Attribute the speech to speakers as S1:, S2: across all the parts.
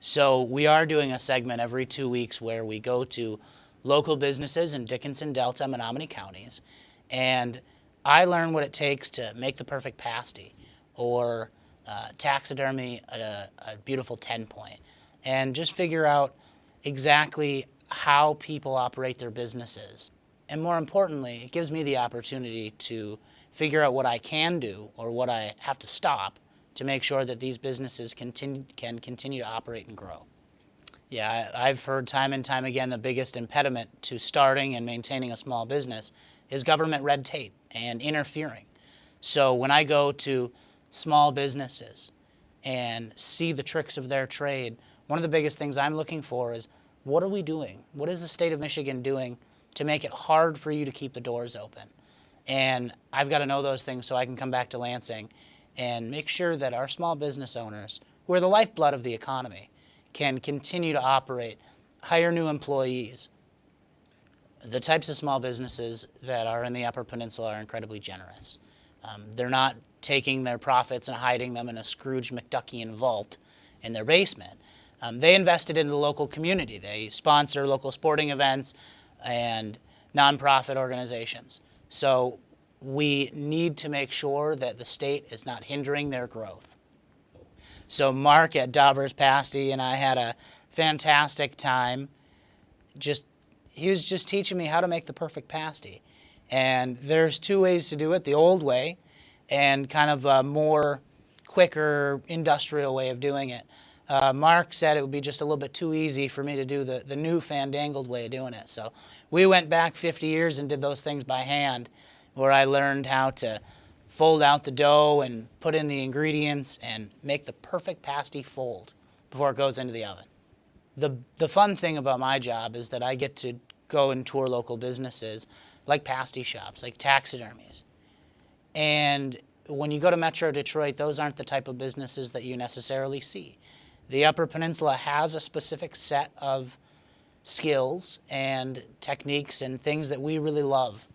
S1: So we are doing a segment every 2 weeks where we go to local businesses in Dickinson, Delta, Menominee counties, and I learn what it takes to make the perfect pasty or taxidermy a beautiful 10-point, and just figure out exactly how people operate their businesses. And more importantly, it gives me the opportunity to figure out what I can do or what I have to stop to make sure that these businesses can continue to operate and grow. Yeah, I've heard time and time again the biggest impediment to starting and maintaining a small business is government red tape and interfering. So when I go to small businesses and see the tricks of their trade, one of the biggest things I'm looking for is, what are we doing? What is the state of Michigan doing to make it hard for you to keep the doors open? And I've got to know those things so I can come back to Lansing and make sure that our small business owners, who are the lifeblood of the economy, can continue to operate, hire new employees. The types of small businesses that are in the Upper Peninsula are incredibly generous. They're not taking their profits and hiding them in a Scrooge McDuckian vault in their basement. They invested in the local community. They sponsor local sporting events and nonprofit organizations. So we need to make sure that the state is not hindering their growth. So Mark at Dauber's Pasty and I had a fantastic time. He was just teaching me how to make the perfect pasty. And there's two ways to do it, the old way and kind of a more quicker industrial way of doing it. Mark said it would be just a little bit too easy for me to do the new fandangled way of doing it. So we went back 50 years and did those things by hand, where I learned how to fold out the dough and put in the ingredients and make the perfect pasty fold before it goes into the oven. The fun thing about my job is that I get to go and tour local businesses like pasty shops, like taxidermies. And when you go to Metro Detroit, those aren't the type of businesses that you necessarily see. The Upper Peninsula has a specific set of skills and techniques and things that we really love.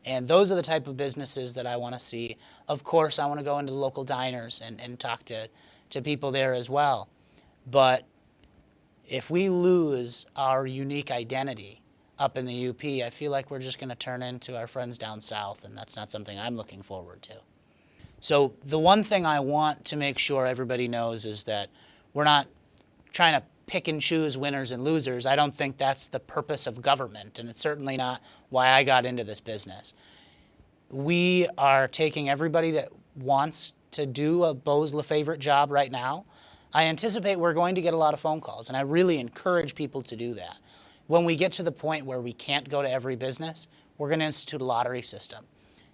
S1: And those are the type of businesses that I want to see. Of course, I want to go into the local diners and talk to people there as well. But if we lose our unique identity up in the UP, I feel like we're just going to turn into our friends down south, and that's not something I'm looking forward to. So the one thing I want to make sure everybody knows is that we're not trying to pick and choose winners and losers. I don't think that's the purpose of government, and it's certainly not why I got into this business. We are taking everybody that wants to do a Beau's LaFavorite job right now. I anticipate we're going to get a lot of phone calls, and I really encourage people to do that. When we get to the point where we can't go to every business, we're going to institute a lottery system.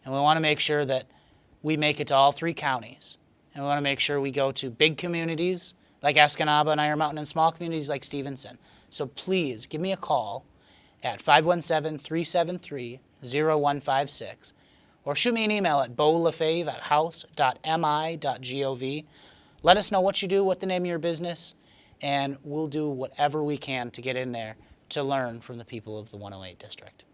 S1: And we want to make sure that we make it to all 3 counties. And we want to make sure we go to big communities like Escanaba and Iron Mountain, and small communities like Stevenson. So please give me a call at 517-373-0156 or shoot me an email at beaulafave@house.mi.gov. Let us know what you do, what the name of your business, and we'll do whatever we can to get in there to learn from the people of the 108 district.